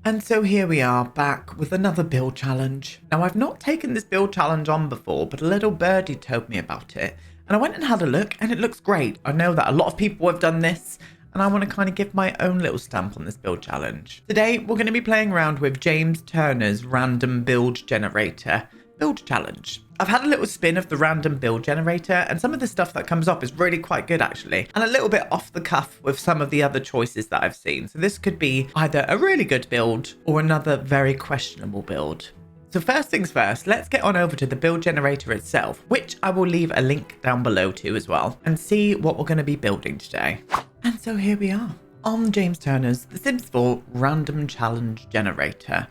And so here we are back with another build challenge. Now I've not taken this build challenge on before, but a little birdie told me about it. And I went and had a look and it looks great. I know that a lot of people have done this and I want to kind of give my own little stamp on this build challenge. Today we're going to be playing around with James Turner's random build generator build challenge. I've had a little spin of the random build generator and some of the stuff that comes up is really quite good actually, and a little bit off the cuff with some of the other choices that I've seen. So this could be either a really good build or another very questionable build. So first things first, let's get on over to the build generator itself, which I will leave a link down below to as well, and see what we're going to be building today. And so here we are on James Turner's The Sims 4 random challenge generator.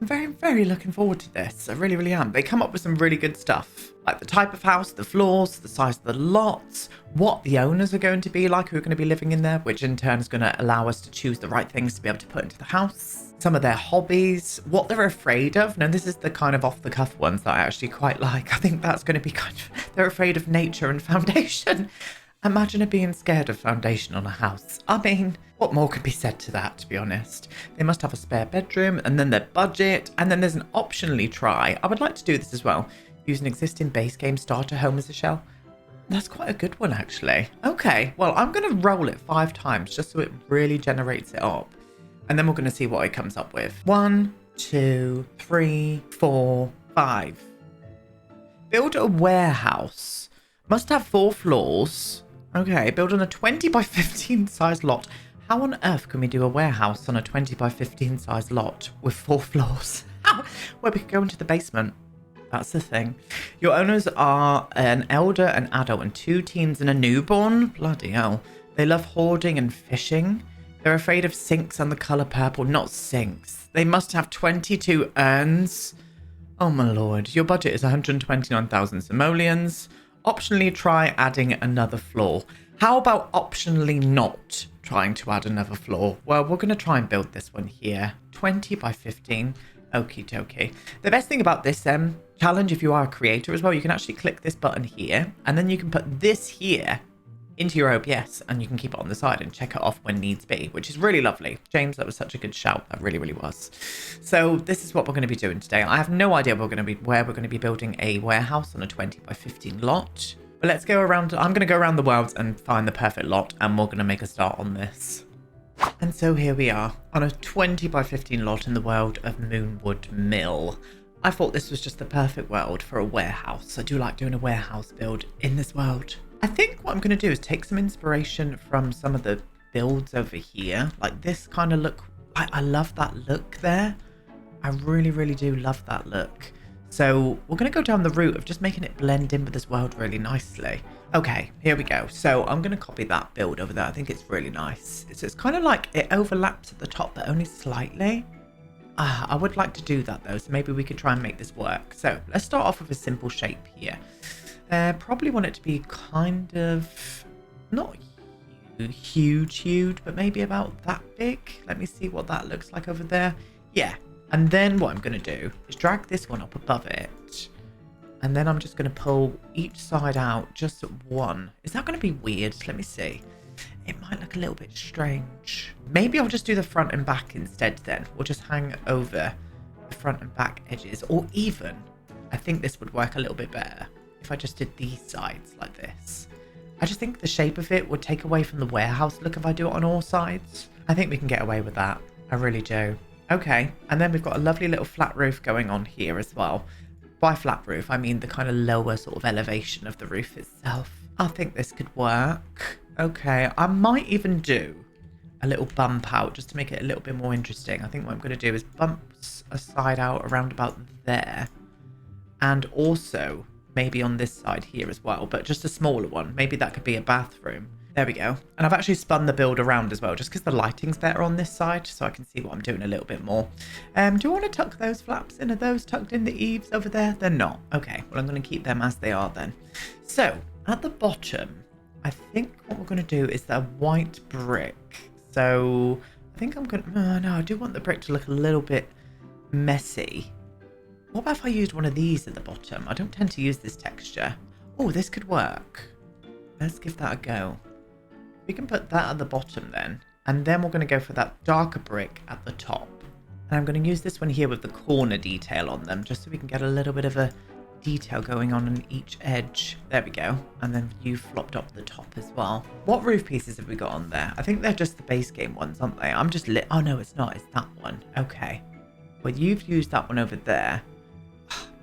I'm very looking forward to this. I really am. They come up with some really good stuff, like the type of house, the floors, the size of the lots, what the owners are going to be like who are going to be living in there, which in turn is going to allow us to choose the right things to be able to put into the house, some of their hobbies, what they're afraid of. Now this is the kind of off the cuff ones that I actually quite like. I think that's going to be kind of, they're afraid of nature and foundation. Imagine it being scared of foundation on a house. I mean, what more could be said to that, to be honest? They must have a spare bedroom, and then their budget, and then there's an optionally try. I would like to do this as well. Use an existing base game starter home as a shell. That's quite a good one, actually. Okay, well, I'm going to roll it 5 times just so it really generates it up. And then we're going to see what it comes up with. 1, 2, 3, 4, 5. Build a warehouse. Must have 4 floors. Okay, build on a 20 by 15 size lot. How on earth can we do a warehouse on a 20 by 15 size lot with 4 floors? Well, we could go into the basement. That's the thing. Your owners are an elder, an adult, and 2 teens and a newborn. Bloody hell. They love hoarding and fishing. They're afraid of sinks and the colour purple, not sinks. They must have 22 urns. Oh my lord. Your budget is 129,000 simoleons. Optionally try adding another floor. How about optionally not trying to add another floor? Well, we're going to try and build this one here. 20 by 15. Okie dokie. The best thing about this challenge, if you are a creator as well, you can actually click this button here, and then you can put this here into your OBS, and you can keep it on the side and check it off when needs be, which is really lovely. James, that was such a good shout. That really was. So this is what we're going to be doing today. I have no idea where we're going to be building a warehouse on a 20 by 15 lot. But let's go around. I'm going to go around the world and find the perfect lot, and we're going to make a start on this. And so here we are on a 20 by 15 lot in the world of Moonwood Mill. I thought this was just the perfect world for a warehouse. I do like doing a warehouse build in this world. I think what I'm going to do is take some inspiration from some of the builds over here. Like this kind of look. I love that look there. I really do love that look. So we're going to go down the route of just making it blend in with this world really nicely. Okay, here we go. So I'm going to copy that build over there. I think it's really nice. It's kind of like it overlaps at the top, but only slightly. I would like to do that though. So maybe we could try and make this work. So let's start off with a simple shape here. Probably want it to be kind of not huge, but maybe about that big. Let me see what that looks like over there. Yeah. And then what I'm going to do is drag this one up above it. And then I'm just going to pull each side out just at one. Is that going to be weird? Let me see. It might look a little bit strange. Maybe I'll just do the front and back instead then. We'll just hang over the front and back edges. Or even, I think this would work a little bit better if I just did these sides like this. I just think the shape of it would take away from the warehouse look if I do it on all sides. I think we can get away with that. I really do. Okay, and then we've got a lovely little flat roof going on here as well. By flat roof, I mean the kind of lower sort of elevation of the roof itself. I think this could work. Okay, I might even do a little bump out just to make it a little bit more interesting. I think what I'm going to do is bump a side out around about there. And also maybe on this side here as well, but just a smaller one. Maybe that could be a bathroom. There we go. And I've actually spun the build around as well, just because the lighting's better on this side, so I can see what I'm doing a little bit more. Do I want to tuck those flaps in? Are those tucked in the eaves over there? They're not. Okay, well, I'm going to keep them as they are then. So, at the bottom, I think what we're going to do is that white brick. So, I think I'm going to... Oh, no, I do want the brick to look a little bit messy. What about if I used one of these at the bottom? I don't tend to use this texture. Oh, this could work. Let's give that a go. We can put that at the bottom then. And then we're going to go for that darker brick at the top. And I'm going to use this one here with the corner detail on them, just so we can get a little bit of a detail going on each edge. There we go. And then you flopped up the top as well. What roof pieces have we got on there? I think they're just the base game ones, aren't they? I'm just lit. Oh, no, it's not. It's that one. Okay. Well, you've used that one over there.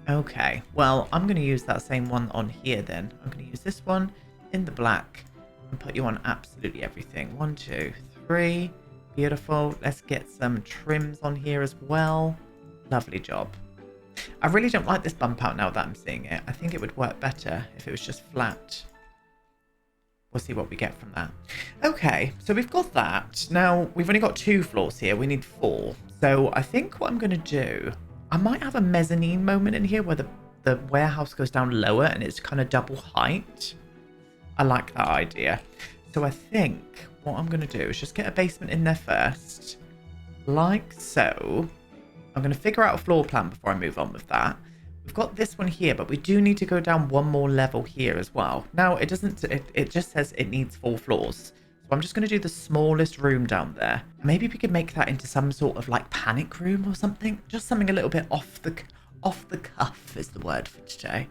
Okay. Well, I'm going to use that same one on here then. I'm going to use this one in the black and put you on absolutely everything. 1, 2, 3. Beautiful. Let's get some trims on here as well. Lovely job. I really don't like this bump out now that I'm seeing it. I think it would work better if it was just flat. We'll see what we get from that. Okay, so we've got that. Now, we've only got 2 floors here. We need 4. So I think what I'm going to do, I might have a mezzanine moment in here where the warehouse goes down lower and it's kind of double height. I like that idea. So I think what I'm going to do is just get a basement in there first. Like so. I'm going to figure out a floor plan before I move on with that. We've got this one here, but we do need to go down one more level here as well. Now, it doesn't, it just says it needs 4 floors. So I'm just going to do the smallest room down there. Maybe we could make that into some sort of like panic room or something. Just something a little bit off the cuff is the word for today.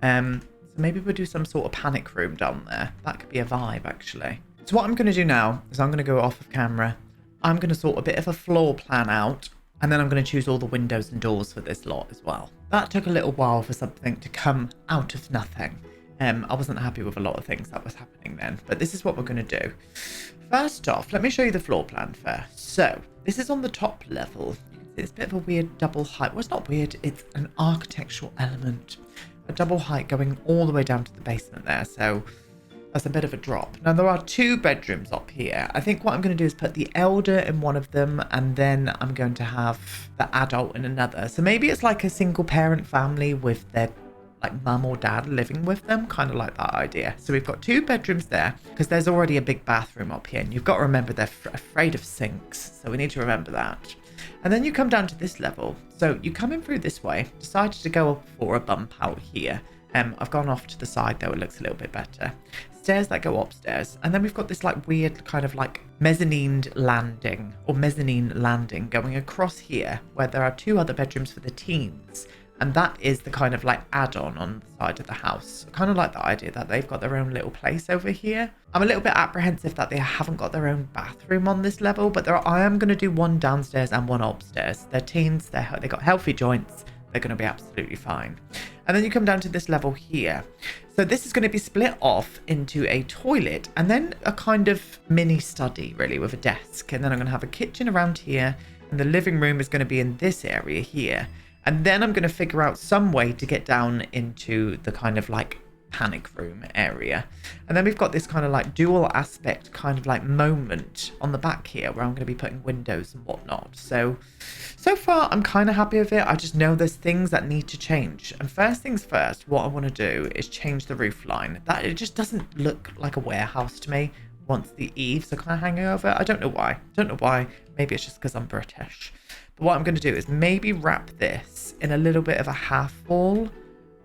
So maybe we'll do some sort of panic room down there. That could be a vibe, actually. So what I'm going to do now is I'm going to go off of camera. I'm going to sort a bit of a floor plan out. And then I'm going to choose all the windows and doors for this lot as well. That took a little while for something to come out of nothing. I wasn't happy with a lot of things that was happening then. But this is what we're going to do. First off, let me show you the floor plan first. So, this is on the top level. You can see it's a bit of a weird double height. Well, it's not weird. It's an architectural element. A double height going all the way down to the basement there. So, that's a bit of a drop. Now, there are 2 bedrooms up here. I think what I'm going to do is put the elder in one of them, and then I'm going to have the adult in another. So maybe it's like a single parent family with their like mum or dad living with them, kind of like that idea. So we've got 2 bedrooms there because there's already a big bathroom up here, and you've got to remember they're afraid of sinks. So we need to remember that. And then you come down to this level. So you come in through this way, decided to go for a bump out here. I've gone off to the side though, it looks a little bit better. Stairs that go upstairs, and then we've got this like weird kind of like mezzanine landing going across here where there are 2 other bedrooms for the teens, and that is the kind of like add-on on the side of the house. I kind of like the idea that they've got their own little place over here. I'm a little bit apprehensive that they haven't got their own bathroom on this level, but I am going to do one downstairs and one upstairs. They're teens, they got healthy joints, they're going to be absolutely fine. And then you come down to this level here. So this is going to be split off into a toilet and then a kind of mini study, really, with a desk. And then I'm going to have a kitchen around here. And the living room is going to be in this area here. And then I'm going to figure out some way to get down into the kind of like panic room area. And then we've got this kind of like dual aspect kind of like moment on the back here where I'm going to be putting windows and whatnot. So far I'm kind of happy with it. I just know there's things that need to change. And first things first, what I want to do is change the roof line. That it just doesn't look like a warehouse to me once the eaves are kind of hanging over. I don't know why. Maybe it's just because I'm British. But what I'm going to do is maybe wrap this in a little bit of a half wall.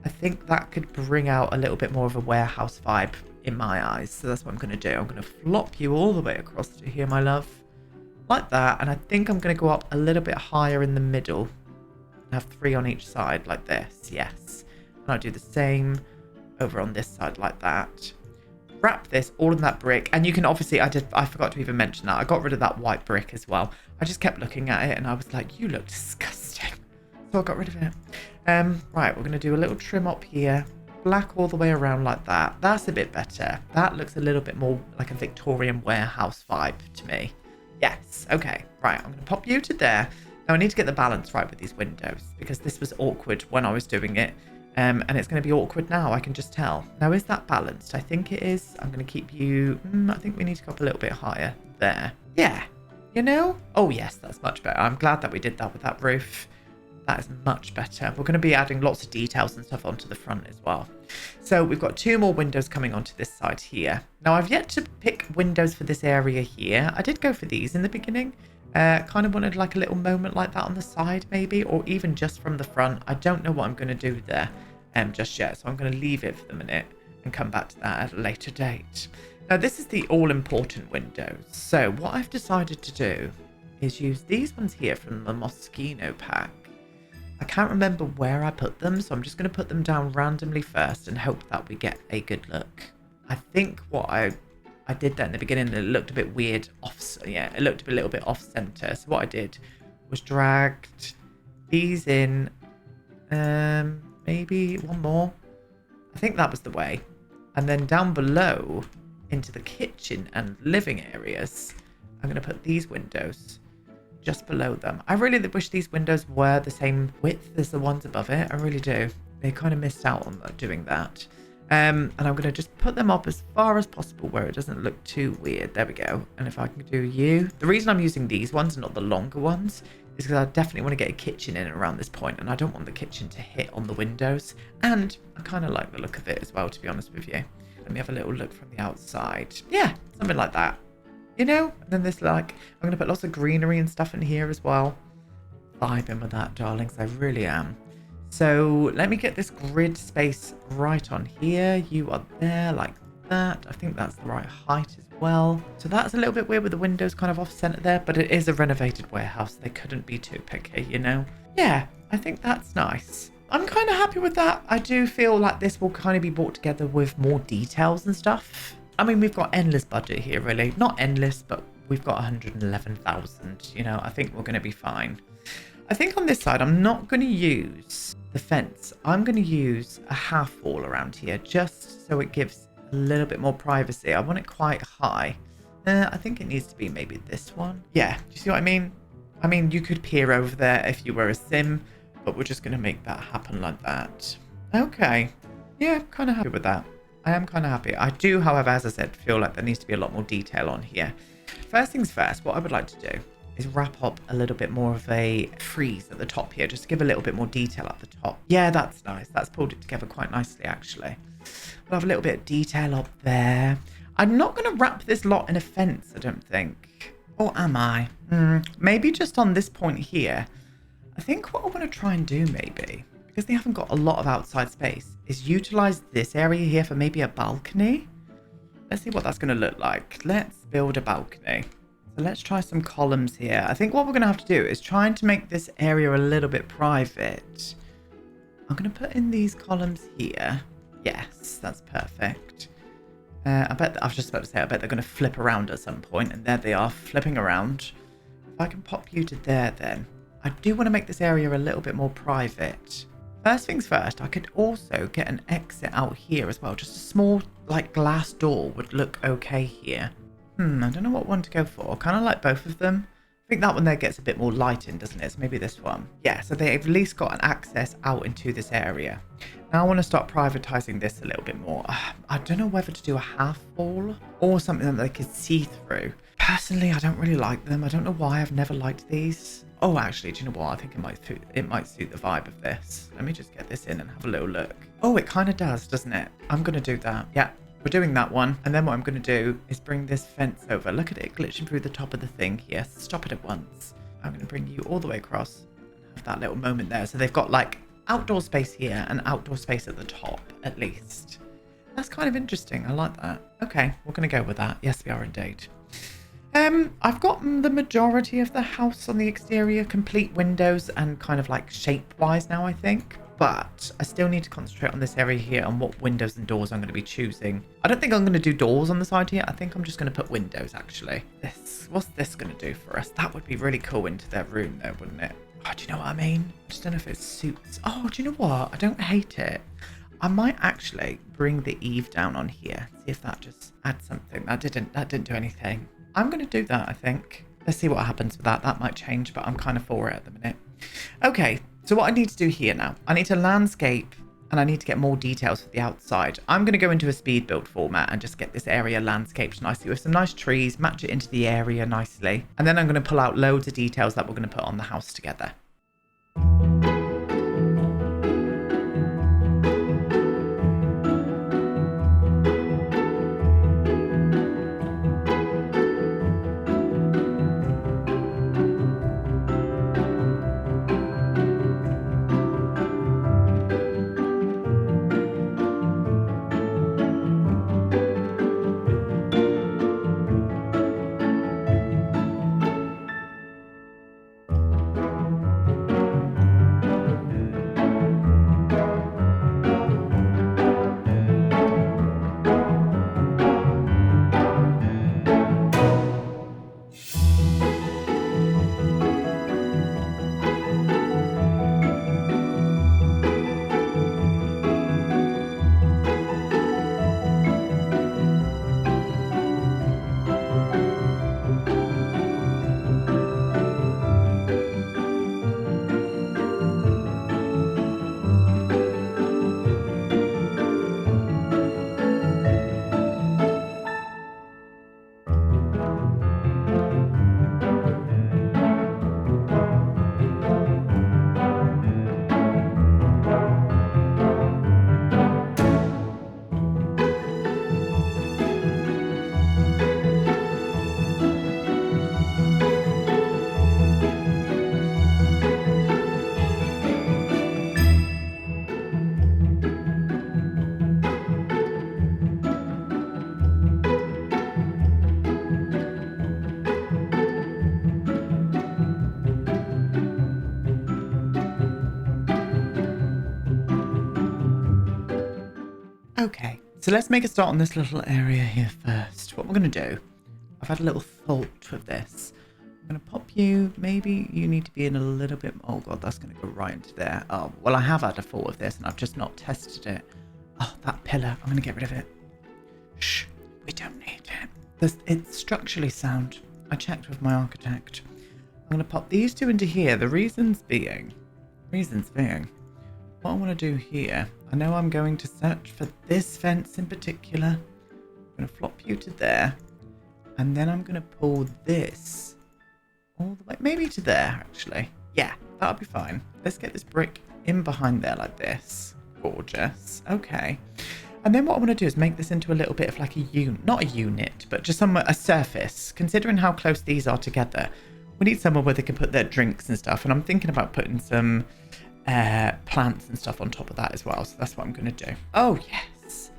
I think that could bring out a little bit more of a warehouse vibe in my eyes. So that's what I'm going to do. I'm going to flop you all the way across to here, my love. Like that. And I think I'm going to go up a little bit higher in the middle. And have 3 on each side like this. Yes. And I'll do the same over on this side like that. Wrap this all in that brick. And you can obviously, I forgot to even mention that. I got rid of that white brick as well. I just kept looking at it and I was like, you look disgusting. So I got rid of it. Right, we're going to do a little trim up here. Black all the way around like that. That's a bit better. That looks a little bit more like a Victorian warehouse vibe to me. Yes, okay. Right, I'm going to pop you to there. Now I need to get the balance right with these windows because this was awkward when I was doing it. And it's going to be awkward now, I can just tell. Now, is that balanced? I think it is. I'm going to keep you... I think we need to go up a little bit higher there. Yeah. You know? Oh, yes, that's much better. I'm glad that we did that with that roof. That is much better. We're going to be adding lots of details and stuff onto the front as well. So we've got 2 more windows coming onto this side here. Now, I've yet to pick windows for this area here. I did go for these in the beginning. Kind of wanted like a little moment like that on the side maybe, or even just from the front. I don't know what I'm going to do there just yet, so I'm going to leave it for the minute and come back to that at a later date. Now this is the all-important windows. So what I've decided to do is use these ones here from the Moschino pack. I can't remember where I put them, so I'm just going to put them down randomly first and hope that we get a good look. I think what I did that in the beginning, it looked a bit weird off. Yeah, it looked a little bit off center. So what I did was dragged these in. Maybe one more. I think that was the way. And then down below into the kitchen and living areas, I'm going to put these windows just below them. I really wish these windows were the same width as the ones above it. I really do. They kind of missed out on doing that. And I'm going to just put them up as far as possible where it doesn't look too weird. There we go. And if I can do you. The reason I'm using these ones and not the longer ones is because I definitely want to get a kitchen in around this point, and I don't want the kitchen to hit on the windows. And I kind of like the look of it as well, to be honest with you. Let me have a little look from the outside. Yeah, something like that. You know? And then this, like, I'm going to put lots of greenery and stuff in here as well. Vibing with that, darlings. I really am. So let me get this grid space right on here. You are there like that. I think that's the right height as well. So that's a little bit weird with the windows kind of off center there, but it is a renovated warehouse. They couldn't be too picky, you know? Yeah, I think that's nice. I'm kind of happy with that. I do feel like this will kind of be brought together with more details and stuff. I mean, we've got endless budget here, really. Not endless, but we've got 111,000. You know, I think we're going to be fine. I think on this side, I'm not going to use the fence. I'm going to use a half wall around here just so it gives a little bit more privacy. I want it quite high. I think it needs to be maybe this one. Yeah, do you see what I mean? I mean, you could peer over there if you were a sim, but we're just going to make that happen like that. Okay. Yeah, kind of happy with that. I am kind of happy. I do, however, as I said, feel like there needs to be a lot more detail on here. First things first, what I would like to do is wrap up a little bit more of a frieze at the top here, just to give a little bit more detail at the top. Yeah, that's nice. That's pulled it together quite nicely, actually. We'll have a little bit of detail up there. I'm not going to wrap this lot in a fence, I don't think. Or am I? Maybe just on this point here. I think what I want to try and do maybe, because they haven't got a lot of outside space, is utilize this area here for maybe a balcony. Let's see what that's going to look like. Let's build a balcony. So let's try some columns here. I think what we're going to have to do is trying to make this area a little bit private. I'm going to put in these columns here. Yes, that's perfect. I was just about to say, I bet they're going to flip around at some point, and there they are, flipping around. If I can pop you to there then. I do want to make this area a little bit more private. First things first, I could also get an exit out here as well. Just a small, like, glass door would look okay here. I don't know what one to go for. Kind of like both of them. I think that one there gets a bit more light in, doesn't it? So maybe this one. Yeah, so they've at least got an access out into this area. Now I want to start privatizing this a little bit more. I don't know whether to do a half wall or something that they could see through. Personally, I don't really like them. I don't know why. I've never liked these. Oh, actually, do you know what? I think it might suit the vibe of this. Let me just get this in and have a little look. Oh, it kind of does, doesn't it? I'm going to do that. Yeah. We're doing that one. And then what I'm going to do is bring this fence over. Look at it glitching through the top of the thing. Yes, stop it at once. I'm going to bring you all the way across and have that little moment there. So they've got like outdoor space here and outdoor space at the top, at least. That's kind of interesting. I like that. Okay, we're going to go with that. Yes, we are indeed. I've got the majority of the house on the exterior, complete windows and kind of like shape-wise now, I think. But I still need to concentrate on this area here and what windows and doors I'm going to be choosing. I don't think I'm going to do doors on the side here. I think I'm just going to put windows, actually. What's this going to do for us? That would be really cool into their room there, wouldn't it? Oh, do you know what I mean? I just don't know if it suits. Oh, do you know what? I don't hate it. I might actually bring the eave down on here. See if that just adds something. That didn't do anything. I'm going to do that, I think. Let's see what happens with that. That might change, but I'm kind of for it at the minute. Okay, so what I need to do here now, I need to landscape and I need to get more details for the outside. I'm going to go into a speed build format and just get this area landscaped nicely with some nice trees, match it into the area nicely. And then I'm going to pull out loads of details that we're going to put on the house together. Okay, so let's make a start on this little area here first. What we're going to do, I've had a little thought with this. I'm going to pop you, maybe you need to be in a little bit, oh god, that's going to go right into there. Oh, well, I have had a thought of this and I've just not tested it. Oh, that pillar, I'm going to get rid of it. Shh, we don't need it. It's structurally sound. I checked with my architect. I'm going to pop these two into here. The reasons being, what I want to do here, I know I'm going to search for this fence in particular. I'm going to flop you to there. And then I'm going to pull this all the way, maybe to there, actually. Yeah, that'll be fine. Let's get this brick in behind there like this. Gorgeous. Okay. And then what I want to do is make this into a little bit of like a unit, not a unit, but just a surface. Considering how close these are together, we need somewhere where they can put their drinks and stuff. And I'm thinking about putting some plants and stuff on top of that as well. So that's what I'm going to do. Oh, yes.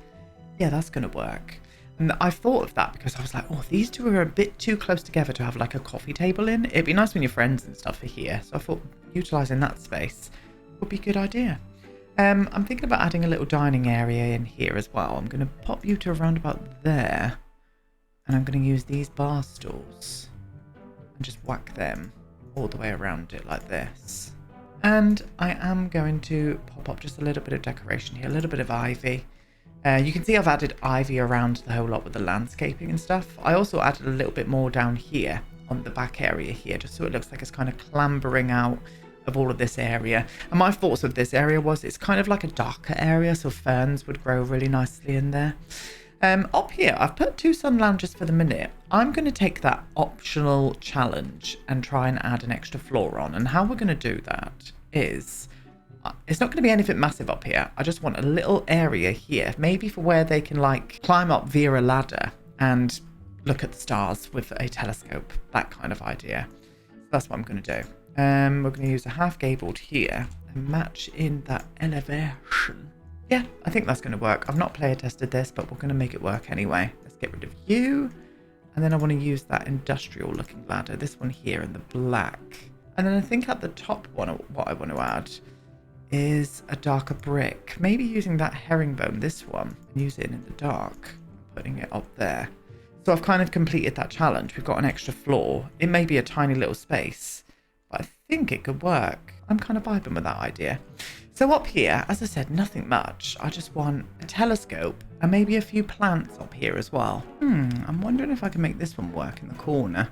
Yeah, that's going to work. And I thought of that because I was like, oh, these two are a bit too close together to have like a coffee table in. It'd be nice when your friends and stuff are here. So I thought utilising that space would be a good idea. I'm thinking about adding a little dining area in here as well. I'm going to pop you to around about there. And I'm going to use these bar stools. And just whack them all the way around it like this. And I am going to pop up just a little bit of decoration here. A little bit of ivy. You can see I've added ivy around the whole lot with the landscaping and stuff. I also added a little bit more down here on the back area here, just so it looks like it's kind of clambering out of all of this area. And my thoughts of this area was it's kind of like a darker area, so ferns would grow really nicely in there. Up here, I've put 2 sun lounges for the minute. I'm going to take that optional challenge and try and add an extra floor on. And how we're going to do that is, it's not going to be anything massive up here. I just want a little area here, maybe for where they can like climb up via a ladder and look at the stars with a telescope, that kind of idea. So that's what I'm going to do. We're going to use a half gabled here and match in that elevation. Yeah, I think that's going to work. I've not player tested this, but we're going to make it work anyway. Let's get rid of you. And then I want to use that industrial looking ladder, this one here in the black. And then I think at the top one, what I want to add is a darker brick. Maybe using that herringbone, this one, and use it in the dark, putting it up there. So I've kind of completed that challenge. We've got an extra floor. It may be a tiny little space, but I think it could work. I'm kind of vibing with that idea. So up here, as I said, nothing much. I just want a telescope and maybe a few plants up here as well. I'm wondering if I can make this one work in the corner.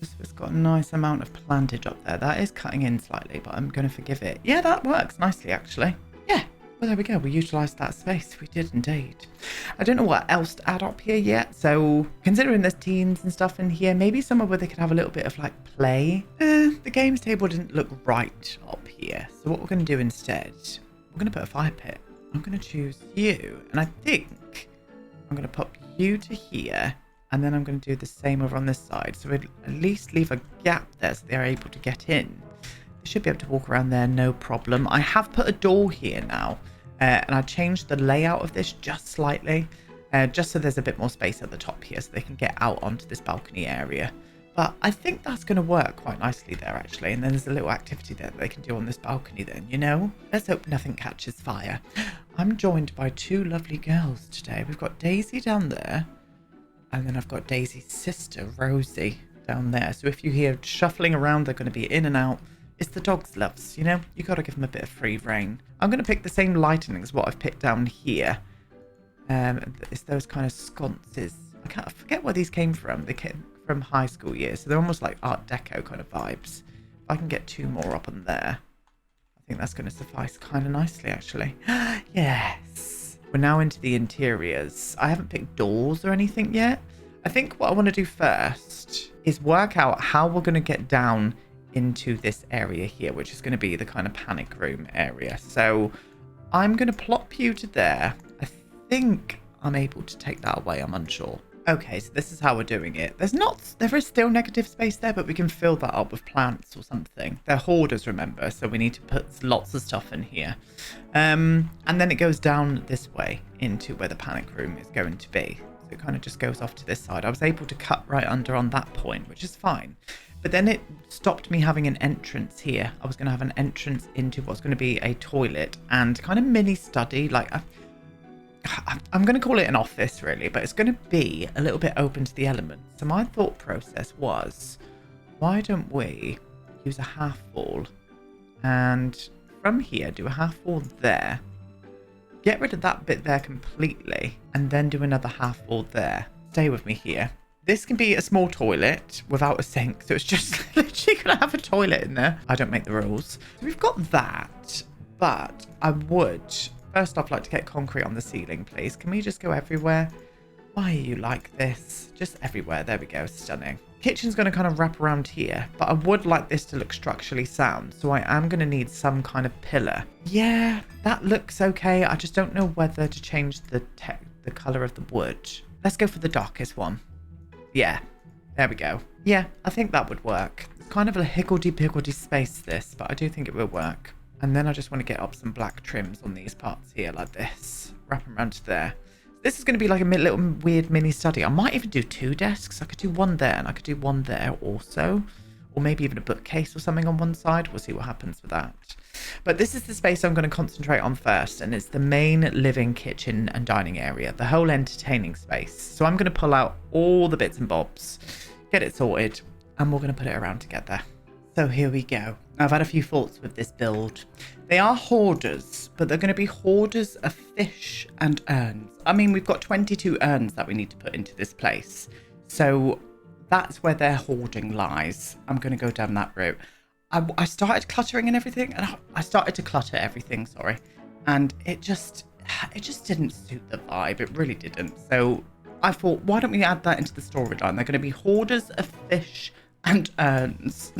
Just so it's got a nice amount of plantage up there. That is cutting in slightly, but I'm going to forgive it. Yeah, that works nicely, actually. Yeah, well, there we go. We utilised that space. We did indeed. I don't know what else to add up here yet. So considering there's teams and stuff in here, maybe somewhere where they could have a little bit of like play. The games table didn't look right up here. So what we're going to do instead, we're going to put a fire pit. I'm going to choose you. And I think I'm going to pop you to here. And then I'm going to do the same over on this side. So we'll at least leave a gap there so they're able to get in. They should be able to walk around there, no problem. I have put a door here now. And I changed the layout of this just slightly. Just so there's a bit more space at the top here so they can get out onto this balcony area. But I think that's going to work quite nicely there, actually. And then there's a little activity there that they can do on this balcony then, you know? Let's hope nothing catches fire. I'm joined by 2 lovely girls today. We've got Daisy down there. And then I've got Daisy's sister, Rosie, down there. So if you hear shuffling around, they're going to be in and out. It's the dog's loves, you know? You got to give them a bit of free rein. I'm going to pick the same lighting as what I've picked down here. It's those kind of sconces. I forget where these came from. They came from high school years. So they're almost like Art Deco kind of vibes. If I can get 2 more up on there, I think that's going to suffice kind of nicely, actually. Yes. We're now into the interiors. I haven't picked doors or anything yet. I think what I want to do first is work out how we're going to get down into this area here, which is going to be the kind of panic room area. So I'm going to plop you to there. I think I'm able to take that away. I'm unsure. Okay, so this is how we're doing it. There is still negative space there, but we can fill that up with plants or something. They're hoarders, remember, so we need to put lots of stuff in here. And then it goes down this way into where the panic room is going to be. So it kind of just goes off to this side. I was able to cut right under on that point, which is fine. But then it stopped me having an entrance here. I was going to have an entrance into what's going to be a toilet and kind of mini study. Like, I'm going to call it an office really, but it's going to be a little bit open to the elements. So my thought process was, why don't we use a half wall and from here do a half wall there, get rid of that bit there completely, and then do another half wall there. Stay with me here. This can be a small toilet without a sink, so it's just literally gonna have a toilet in there. I don't make the rules. So we've got that, but I would first off like to get concrete on the ceiling, please. Can we just go everywhere? Why are you like this? Just everywhere. There we go. Stunning. Kitchen's going to kind of wrap around here, but I would like this to look structurally sound, so I am going to need some kind of pillar. Yeah, that looks okay. I just don't know whether to change the color of the wood. Let's go for the darkest one. Yeah, there we go. Yeah, I think that would work. It's kind of a higgledy-piggledy space, this, but I do think it will work. And then I just want to get up some black trims on these parts here, like this. Wrap them around to there. This is going to be like a little weird mini study. I might even do 2 desks. I could do one there and I could do one there also. Or maybe even a bookcase or something on one side. We'll see what happens with that. But this is the space I'm going to concentrate on first. And it's the main living kitchen and dining area. The whole entertaining space. So I'm going to pull out all the bits and bobs. Get it sorted. And we're going to put it around together. So here we go. I've had a few thoughts with this build. They are hoarders, but they're going to be hoarders of fish and urns. I mean, we've got 22 urns that we need to put into this place. So that's where their hoarding lies. I'm going to go down that route. I started cluttering and everything, and I started to clutter everything, sorry. And it just didn't suit the vibe. It really didn't. So I thought, why don't we add that into the storyline? They're going to be hoarders of fish and urns.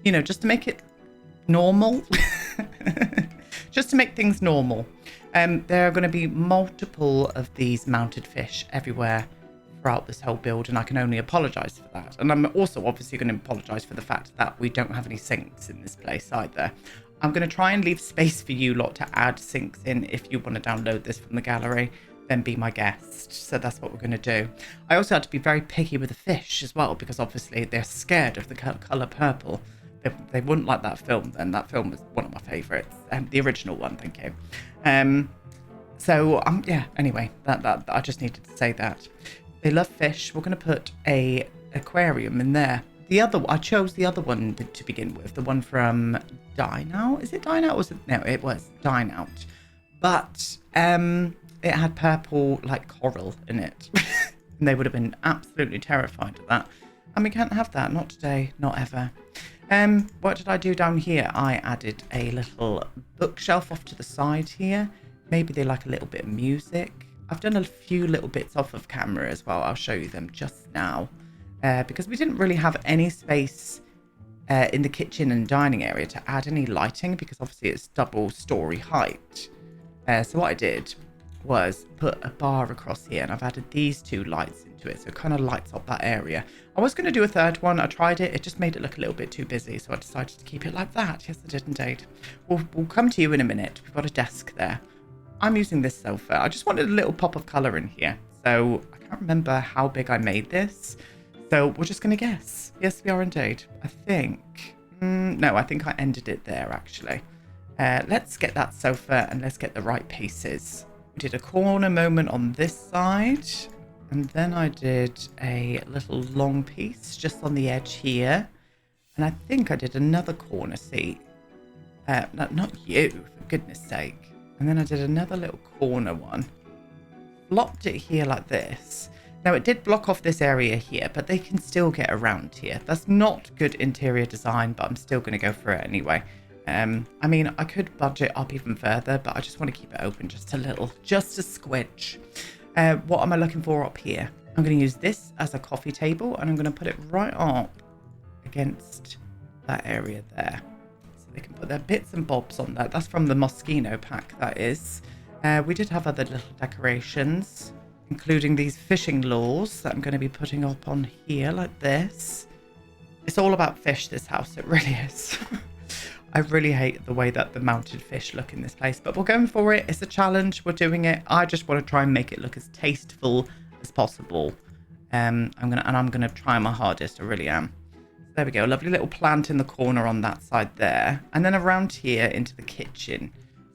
You know, just to make it normal. Just to make things normal. There are going to be multiple of these mounted fish everywhere throughout this whole build, and I can only apologise for that. And I'm also obviously going to apologise for the fact that we don't have any sinks in this place either. I'm going to try and leave space for you lot to add sinks in if you want to download this from the gallery. Then be my guest. So that's what we're going to do. I also had to be very picky with the fish as well, because obviously they're scared of the colour purple. They wouldn't like that film then. That film was one of my favourites. The original one, thank you. Yeah, anyway, that I just needed to say that. They love fish. We're going to put a aquarium in there. I chose the other one to begin with. The one from Dine Out. Is it Dine Out? No, it was Dine Out. But it had purple, like, coral in it. And they would have been absolutely terrified of that. And we can't have that. Not today. Not ever. What did I do down here? I added a little bookshelf off to the side here. Maybe they like a little bit of music. I've done a few little bits off of camera as well. I'll show you them just now. Because we didn't really have any space in the kitchen and dining area to add any lighting, because obviously it's double story height. So what I did was put a bar across here, and I've added these 2 lights into it, so it kind of lights up that area. I was going to do a third one. I tried it. It just made it look a little bit too busy, so I decided to keep it like that. Yes, I did indeed. We'll come to you in a minute. We've got a desk there. I'm using this sofa. I just wanted a little pop of colour in here, so I can't remember how big I made this. So we're just going to guess. Yes, we are indeed. I think... no, I think I ended it there, actually. Let's get that sofa and let's get the right pieces. We did a corner moment on this side. And then I did a little long piece just on the edge here. And I think I did another corner seat. No, not you, for goodness sake. And then I did another little corner one. Flopped it here like this. Now, it did block off this area here, but they can still get around here. That's not good interior design, but I'm still going to go for it anyway. I mean, I could budget up even further, but I just want to keep it open just a little, just a squidge. What am I looking for up here? I'm going to use this as a coffee table, and I'm going to put it right up against that area there. So they can put their bits and bobs on that. That's from the Moschino pack, that is. We did have other little decorations, including these fishing lures that I'm going to be putting up on here like this. It's all about fish, this house. It really is. I really hate the way that the mounted fish look in this place, but we're going for it. It's a challenge. We're doing it. I just want to try and make it look as tasteful as possible. I'm gonna try my hardest. I really am. So there we go. A lovely little plant in the corner on that side there, and then around here into the kitchen.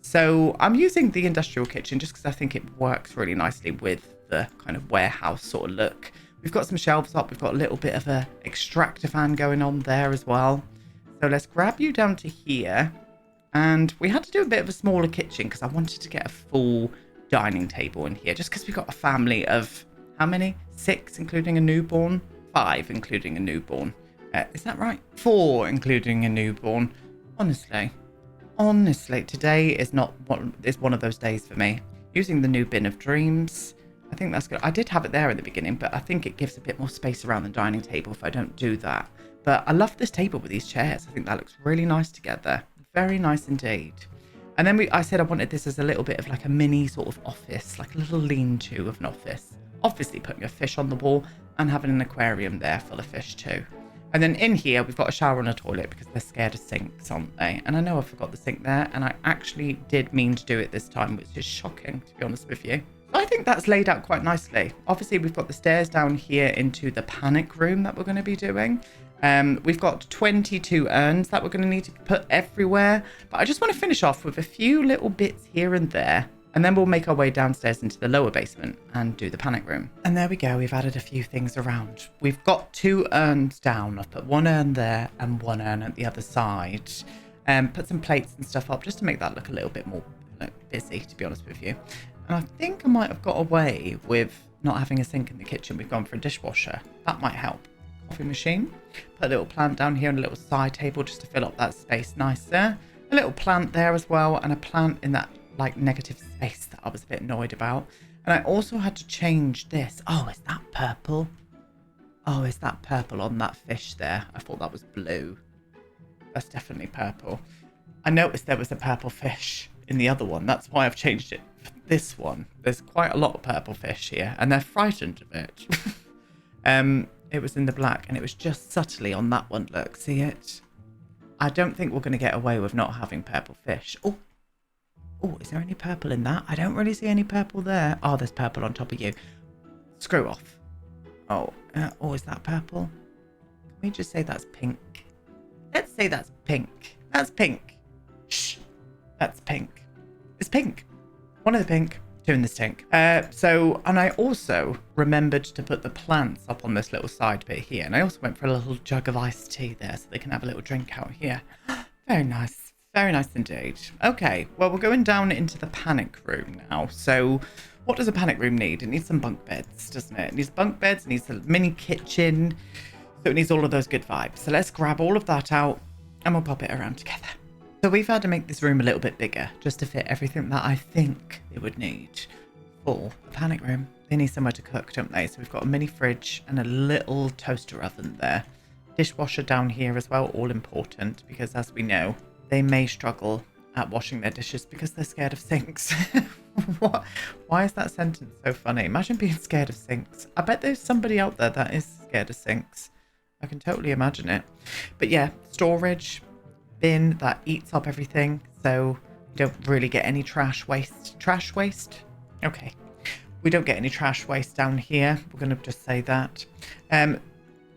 So I'm using the industrial kitchen just because I think it works really nicely with the kind of warehouse sort of look. We've got some shelves up. We've got a little bit of a extractor fan going on there as well. So let's grab you down to here. And we had to do a bit of a smaller kitchen because I wanted to get a full dining table in here. Just because we've got a family of, how many? 6, including a newborn? 5, including a newborn. Is that right? 4, including a newborn. Honestly, today is one of those days for me. Using the new bin of dreams. I think that's good. I did have it there at the beginning, but I think it gives a bit more space around the dining table if I don't do that. But I love this table with these chairs. I think that looks really nice together. Very nice indeed. And then I said I wanted this as a little bit of like a mini sort of office, like a little lean-to of an office. Obviously putting a fish on the wall and having an aquarium there full of fish too. And then in here, we've got a shower and a toilet because they're scared of sinks, aren't they? And I know I forgot the sink there, and I actually did mean to do it this time, which is shocking, to be honest with you. I think that's laid out quite nicely. Obviously, we've got the stairs down here into the panic room that we're going to be doing. We've got 22 urns that we're going to need to put everywhere. But I just want to finish off with a few little bits here and there. And then we'll make our way downstairs into the lower basement and do the panic room. And there we go. We've added a few things around. We've got 2 urns down. I've put 1 urn there and 1 urn at the other side. Put some plates and stuff up just to make that look a little bit more busy, to be honest with you. And I think I might have got away with not having a sink in the kitchen. We've gone for a dishwasher. That might help. Coffee machine. Put a little plant down here and a little side table just to fill up that space nicer. A little plant there as well, and a plant in that like negative space that I was a bit annoyed about. And I also had to change this. Oh, is that purple? Oh, is that purple on that fish there? I thought that was blue. That's definitely purple. I noticed there was a purple fish in the other one. That's why I've changed it for this one. There's quite a lot of purple fish here, and they're frightened of it. It was in the black, and it was just subtly on that one. Look, see it? I don't think we're going to get away with not having purple fish. Oh, is there any purple in that? I don't really see any purple there. Oh, there's purple on top of you. Screw off. Oh, is that purple? Can we just say that's pink? Let's say that's pink. That's pink. Shh. That's pink. It's pink. 1 of the pink, 2 in the stink. And I also remembered to put the plants up on this little side bit here. And I also went for a little jug of iced tea there so they can have a little drink out here. Very nice. Very nice indeed. Okay, well, we're going down into the panic room now. So what does a panic room need? It needs some bunk beds, doesn't it? It needs bunk beds, it needs a mini kitchen. So it needs all of those good vibes. So let's grab all of that out and we'll pop it around together. So we've had to make this room a little bit bigger just to fit everything that I think it would need for a panic room. They need somewhere to cook, don't they? So we've got a mini fridge and a little toaster oven there. Dishwasher down here as well, all important because as we know, they may struggle at washing their dishes because they're scared of sinks. What? Why is that sentence so funny? Imagine being scared of sinks. I bet there's somebody out there that is scared of sinks. I can totally imagine it. But yeah, storage bin that eats up everything. So we don't really get any trash waste. Trash waste? Okay. We don't get any trash waste down here. We're going to just say that.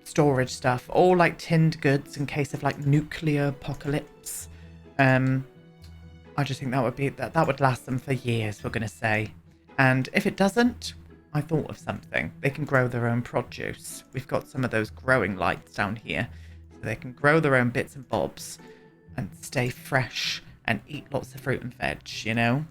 Storage stuff. All like tinned goods in case of like nuclear apocalypse. I just think that would last them for years, we're going to say. And if it doesn't, I thought of something. They can grow their own produce. We've got some of those growing lights down here. So they can grow their own bits and bobs and stay fresh and eat lots of fruit and veg, you know?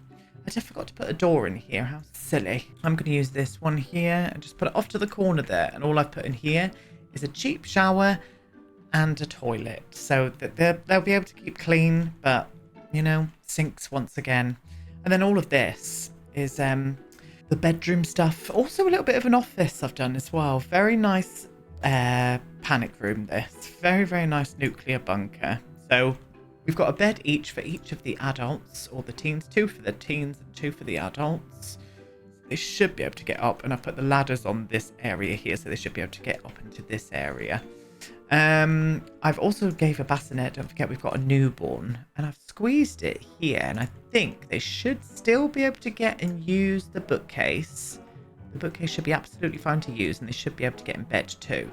I just forgot to put a door in here. How silly. I'm going to use this one here and just put it off to the corner there. And all I've put in here is a cheap shower and a toilet, so that they'll be able to keep clean, but you know, sinks once again. And then all of this is the bedroom stuff. Also a little bit of an office I've done as well. Very nice panic room this. Very, very nice nuclear bunker. So we've got a bed each for each of the adults or the teens. 2 for the teens and 2 for the adults. They should be able to get up, and I've put the ladders on this area here, so they should be able to get up into this area. I've also gave a bassinet. Don't forget we've got a newborn, and I've squeezed it here, and I think they should still be able to get and use the bookcase. The bookcase should be absolutely fine to use, and they should be able to get in bed too.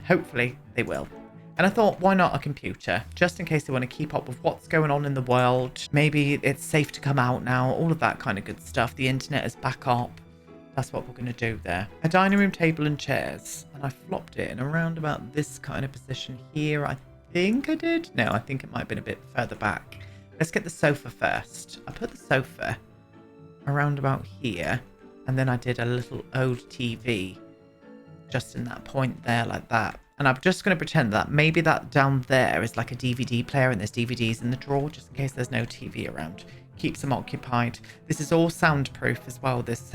Hopefully they will. And I thought, why not a computer? Just in case they want to keep up with what's going on in the world. Maybe it's safe to come out now. All of that kind of good stuff. The internet is back up. That's what we're going to do there. A dining room table and chairs. And I flopped it in around about this kind of position here. I think I did. No, I think it might have been a bit further back. Let's get the sofa first. I put the sofa around about here. And then I did a little old TV just in that point there like that. And I'm just going to pretend that maybe that down there is like a DVD player and there's DVDs in the drawer just in case there's no TV around. Keeps them occupied. This is all soundproof as well, this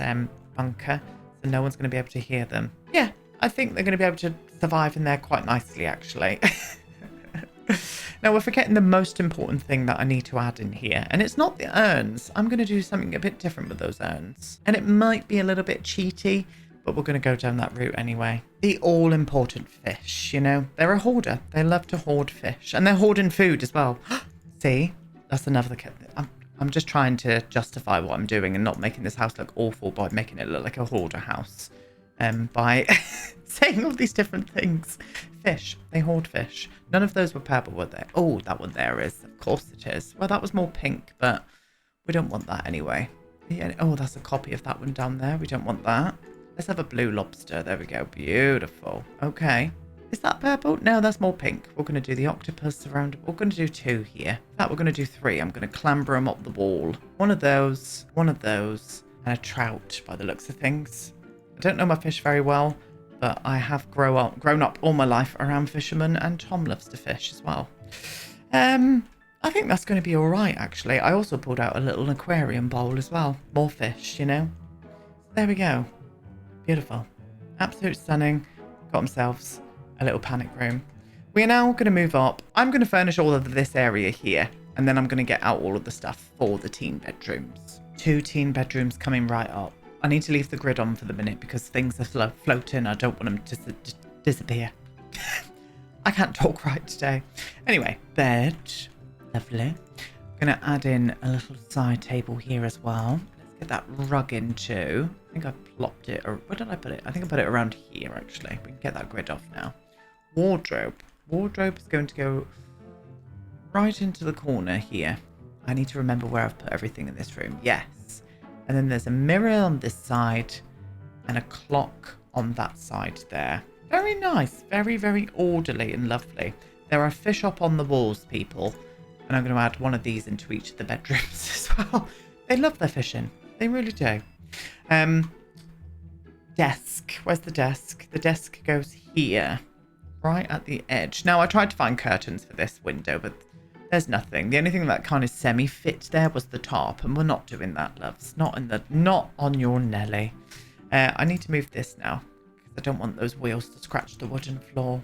bunker. So no one's going to be able to hear them. Yeah, I think they're going to be able to survive in there quite nicely, actually. Now, we're forgetting the most important thing that I need to add in here. And it's not the urns. I'm going to do something a bit different with those urns. And it might be a little bit cheaty, but we're going to go down that route anyway. The all-important fish, you know. They're a hoarder. They love to hoard fish. And they're hoarding food as well. See? That's another... I'm just trying to justify what I'm doing and not making this house look awful by making it look like a hoarder house. By saying all these different things. Fish. They hoard fish. None of those were purple, were they? Oh, that one there is. Of course it is. Well, that was more pink, but we don't want that anyway. Yeah. Oh, that's a copy of that one down there. We don't want that. Let's have a blue lobster. There we go. Beautiful. Okay. Is that purple? No, that's more pink. We're going to do the octopus around. We're going to do 2 here. In fact, we're going to do 3. I'm going to clamber them up the wall. One of those, and a trout by the looks of things. I don't know my fish very well, but I have grown up all my life around fishermen, and Tom loves to fish as well. I think that's going to be all right, actually. I also pulled out a little aquarium bowl as well. More fish, you know. There we go. Beautiful. Absolute stunning. Got themselves a little panic room. We are now going to move up. I'm going to furnish all of this area here, and then I'm going to get out all of the stuff for the teen bedrooms. 2 teen bedrooms coming right up. I need to leave the grid on for the minute because things are floating. I don't want them to disappear. I can't talk right today. Anyway, bed. Lovely. I'm going to add in a little side table here as well. Let's get that rug in too. I think I plopped it. Or where did I put it? I think I put it around here, actually. We can get that grid off now. Wardrobe. Wardrobe is going to go right into the corner here. I need to remember where I've put everything in this room. Yes. And then there's a mirror on this side and a clock on that side there. Very nice. Very, very orderly and lovely. There are fish up on the walls, people. And I'm going to add one of these into each of the bedrooms as well. They love their fishing. They really do. Desk. Where's the desk? The desk goes here. Right at the edge. Now, I tried to find curtains for this window, but there's nothing. The only thing that kind of semi-fit there was the top, and we're not doing that, loves. Not on your Nelly. I need to move this now, because I don't want those wheels to scratch the wooden floor.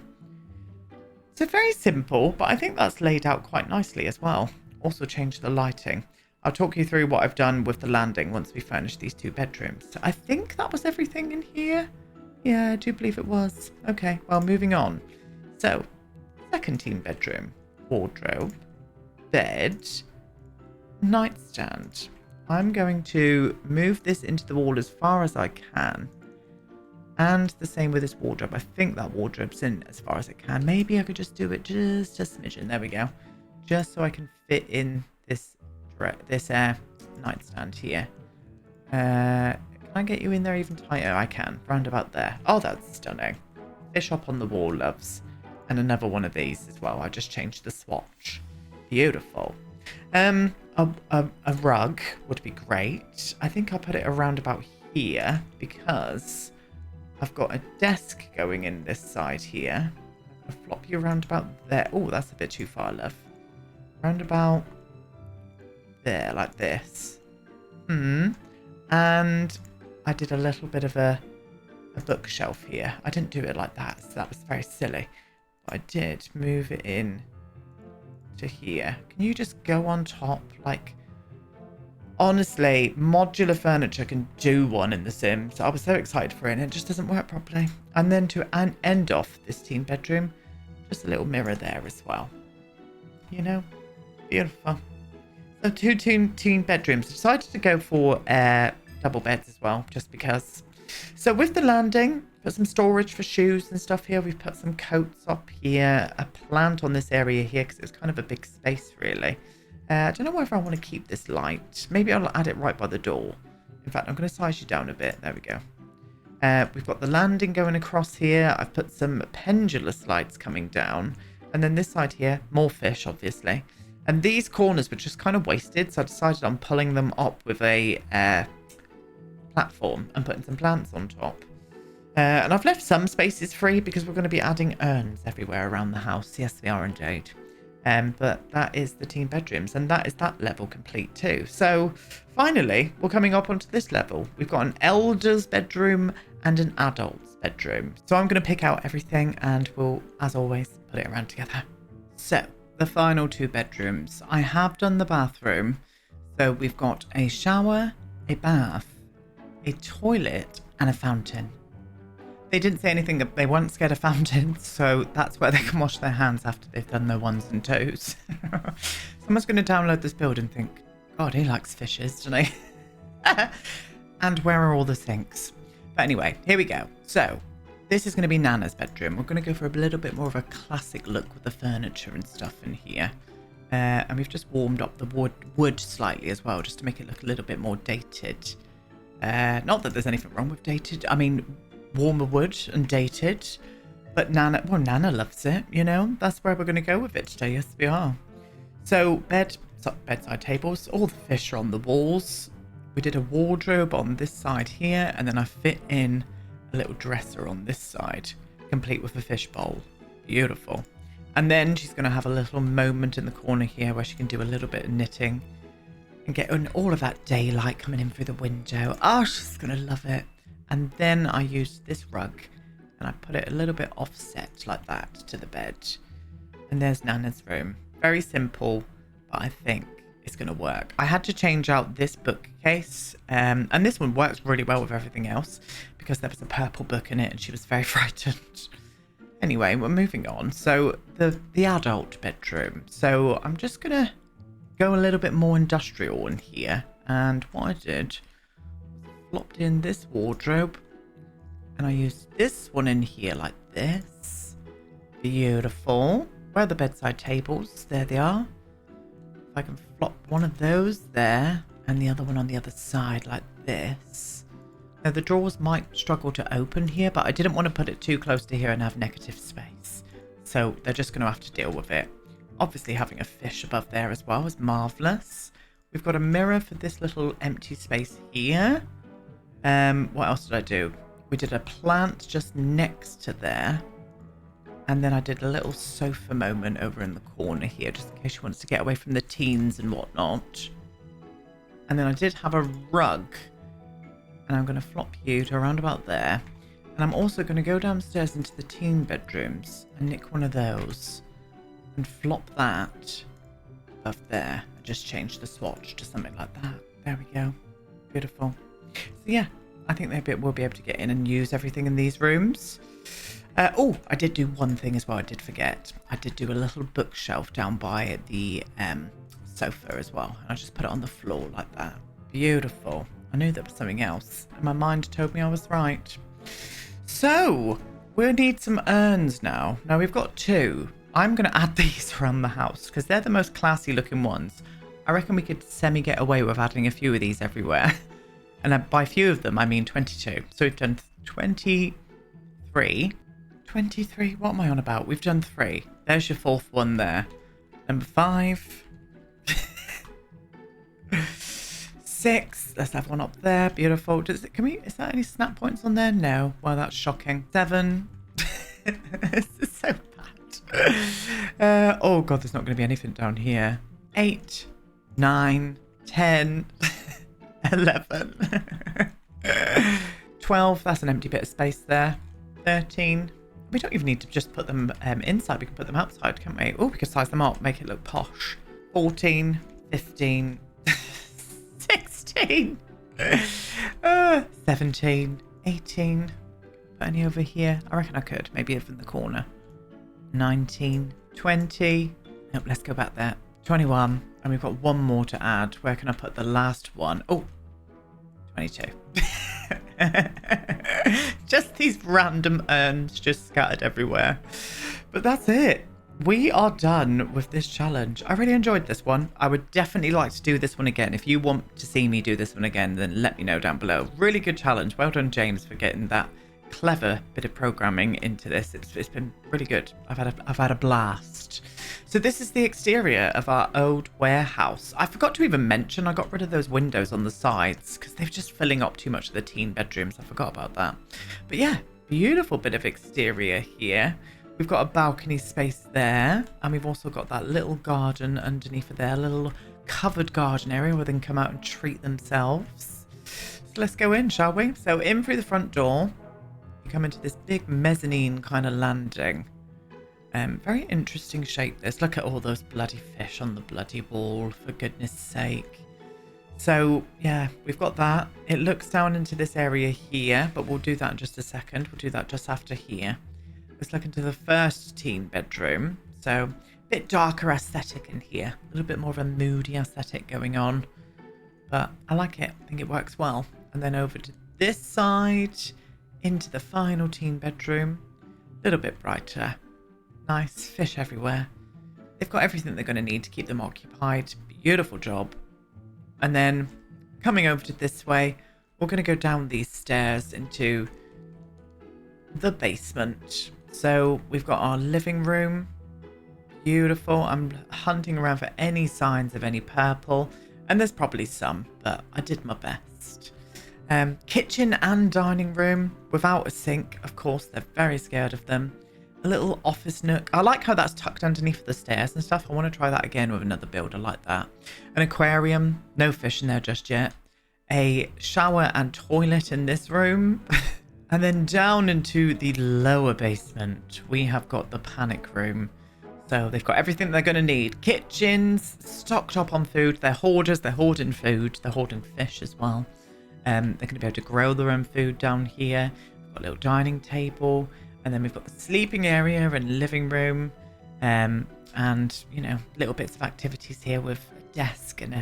So very simple, but I think that's laid out quite nicely as well. Also change the lighting. I'll talk you through what I've done with the landing once we furnish these 2 bedrooms. So I think that was everything in here. Yeah, I do believe it was. Okay, well, moving on. So, second teen bedroom. Wardrobe. Bed. Nightstand. I'm going to move this into the wall as far as I can. And the same with this wardrobe. I think that wardrobe's in as far as it can. Maybe I could just do it just a smidgen. There we go. Just so I can fit in this nightstand here. Can I get you in there even tighter? I can. Round about there. Oh, that's stunning. Fish up on the wall, loves. And another one of these as well. I just changed the swatch. Beautiful. A rug would be great. I think I'll put it around about here because I've got a desk going in this side here. I'll flop you around about there. Oh, that's a bit too far, love. Round about there, like this. And I did a little bit of a bookshelf here. I didn't do it like that, so that was very silly. But I did move it in to here. Can you just go on top? Like, honestly, modular furniture can do one in The Sims. I was so excited for it, and it just doesn't work properly. And then to end off this teen bedroom, just a little mirror there as well. You know, beautiful. So 2 teen bedrooms. I decided to go for double beds as well, just because. So with the landing, Put some storage for shoes and stuff here. We've put some coats up here. A plant on this area here because it's kind of a big space, really. I don't know whether I want to keep this light. Maybe I'll add it right by the door. In fact, I'm going to size you down a bit. There we go. We've got the landing going across here. I've put some pendulous lights coming down. And then this side here, more fish, obviously. And these corners were just kind of wasted. So I decided on pulling them up with a platform and putting some plants on top. And I've left some spaces free because we're going to be adding urns everywhere around the house. Yes, we are indeed. But that is the teen bedrooms, and that is that level complete too. So finally, we're coming up onto this level. We've got an elder's bedroom and an adult's bedroom. So I'm going to pick out everything and we'll, as always, put it around together. So the final 2 bedrooms. I have done the bathroom. So we've got a shower, a bath, a toilet, and a fountain. They didn't say anything, they weren't scared of fountains, so that's where they can wash their hands after they've done their 1s and 2s. Someone's going to download this build and think, God, he likes fishes, doesn't he? And where are all the sinks? But anyway, here we go. So, this is going to be Nana's bedroom. We're going to go for a little bit more of a classic look with the furniture and stuff in here. And we've just warmed up the wood slightly as well, just to make it look a little bit more dated. Not that there's anything wrong with dated. I mean, warmer wood and dated, but Nana loves it, you know. That's where we're going to go with it today. Yes, we are. So bedside tables, all the fish are on the walls. We did a wardrobe on this side here, and then I fit in a little dresser on this side, complete with a fish bowl. Beautiful. And then she's going to have a little moment in the corner here where she can do a little bit of knitting and get all of that daylight coming in through the window. Oh, she's going to love it. And then I used this rug and I put it a little bit offset like that to the bed. And there's Nana's room. Very simple, but I think it's going to work. I had to change out this bookcase. And this one works really well with everything else because there was a purple book in it and she was very frightened. Anyway, we're moving on. So the adult bedroom. So I'm just going to go a little bit more industrial in here. And what I did, flopped in this wardrobe and I used this one in here like this. Beautiful. Where are the bedside tables? There they are. If I can flop one of those there and the other one on the other side like this. Now the drawers might struggle to open here, but I didn't want to put it too close to here and have negative space. So they're just going to have to deal with it. Obviously having a fish above there as well is marvellous. We've got a mirror for this little empty space here. What else did I do? We did a plant just next to there. And then I did a little sofa moment over in the corner here, just in case she wants to get away from the teens and whatnot. And then I did have a rug. And I'm going to flop you to around about there. And I'm also going to go downstairs into the teen bedrooms and nick one of those. And flop that above there. And just change the swatch to something like that. There we go. Beautiful. So yeah, I think we'll be able to get in and use everything in these rooms. Oh, I did do one thing as well. I did forget. I did do a little bookshelf down by the sofa as well. And I just put it on the floor like that. Beautiful. I knew there was something else. And my mind told me I was right. So, we'll need some urns now. Now, we've got 2. I'm going to add these around the house because they're the most classy looking ones. I reckon we could semi-get away with adding a few of these everywhere. And by few of them, I mean 22. So we've done 23. 23? What am I on about? We've done 3. There's your 4th one there. Number 5. 6. Let's have one up there. Beautiful. Is that any snap points on there? No. Well, that's shocking. 7. This is so bad. Oh, God, there's not going to be anything down here. 8. 9. 10. 11. 12. That's an empty bit of space there. 13. We don't even need to just put them inside. We can put them outside, can't we? Oh, we could size them up, make it look posh. 14. 15. 16. 17. 18. Put any over here? I reckon I could. Maybe over in the corner. 19. 20. Nope, let's go back there. 21. And we've got one more to add. Where can I put the last one? Oh, 22. Just these random urns just scattered everywhere. But that's it. We are done with this challenge. I really enjoyed this one. I would definitely like to do this one again. If you want to see me do this one again, then let me know down below. Really good challenge. Well done, James, for getting that clever bit of programming into this. It's been really good. I've had a blast. So this is the exterior of our old warehouse. I forgot to even mention I got rid of those windows on the sides because they were just filling up too much of the teen bedrooms. I forgot about that. But yeah, beautiful bit of exterior here. We've got a balcony space there, and we've also got that little garden underneath of there, a little covered garden area where they can come out and treat themselves. So let's go in, shall we? So in through the front door, you come into this big mezzanine kind of landing. Very interesting shape this. Look at all those bloody fish on the bloody wall, for goodness sake. So yeah, we've got that. It looks down into this area here, but we'll do that in just a second. We'll do that just after here. Let's look into the first teen bedroom. So a bit darker aesthetic in here. A little bit more of a moody aesthetic going on. But I like it. I think it works well. And then over to this side, into the final teen bedroom. A little bit brighter. Nice fish everywhere. They've got everything they're going to need to keep them occupied. Beautiful job. And then coming over to this way, we're going to go down these stairs into the basement. So we've got our living room. Beautiful. I'm hunting around for any signs of any purple. And there's probably some, but I did my best. Kitchen and dining room without a sink. Of course, they're very scared of them. A little office nook. I like how that's tucked underneath the stairs and stuff. I want to try that again with another build. I like that. An aquarium. No fish in there just yet. A shower and toilet in this room. And then down into the lower basement, we have got the panic room. So they've got everything they're going to need. Kitchens, stocked up on food. They're hoarders. They're hoarding food. They're hoarding fish as well. They're going to be able to grow their own food down here. We've got a little dining table. And then we've got the sleeping area and living room. And, you know, little bits of activities here with a desk and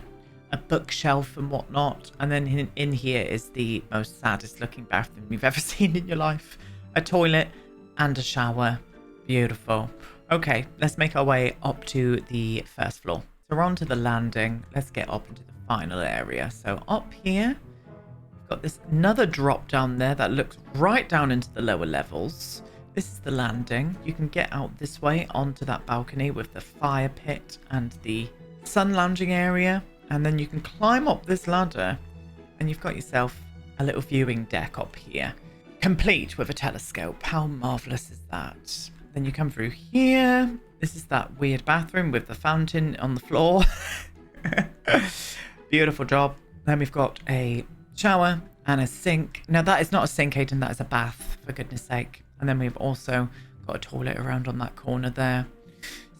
a bookshelf and whatnot. And then in here is the most saddest looking bathroom you've ever seen in your life. A toilet and a shower. Beautiful. Okay, let's make our way up to the first floor. So we're on to the landing. Let's get up into the final area. So up here, we've got this another drop down there that looks right down into the lower levels. This is the landing. You can get out this way onto that balcony with the fire pit and the sun lounging area. And then you can climb up this ladder and you've got yourself a little viewing deck up here, complete with a telescope. How marvelous is that? Then you come through here. This is that weird bathroom with the fountain on the floor. Beautiful job. Then we've got a shower and a sink. Now that is not a sink, Aiden, that is a bath, for goodness sake. And then we've also got a toilet around on that corner there.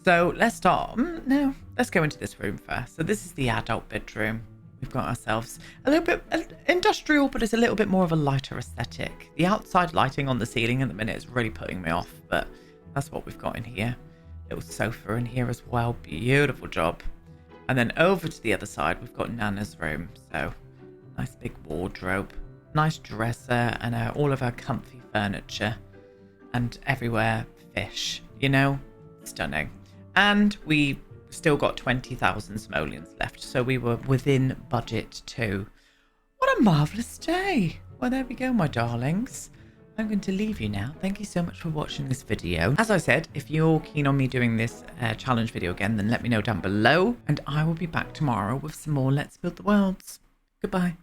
So let's start. No, let's go into this room first. So this is the adult bedroom. We've got ourselves a little bit industrial, but it's a little bit more of a lighter aesthetic. The outside lighting on the ceiling at the minute is really putting me off, but that's what we've got in here. Little sofa in here as well. Beautiful job. And then over to the other side, we've got Nana's room. So nice big wardrobe, nice dresser, and all of our comfy furniture. And everywhere fish, you know, stunning. And we still got 20,000 simoleons left, so we were within budget too. What a marvellous day. Well, there we go, my darlings. I'm going to leave you now. Thank you so much for watching this video. As I said, if you're keen on me doing this challenge video again, then let me know down below, and I will be back tomorrow with some more Let's Build the Worlds. Goodbye.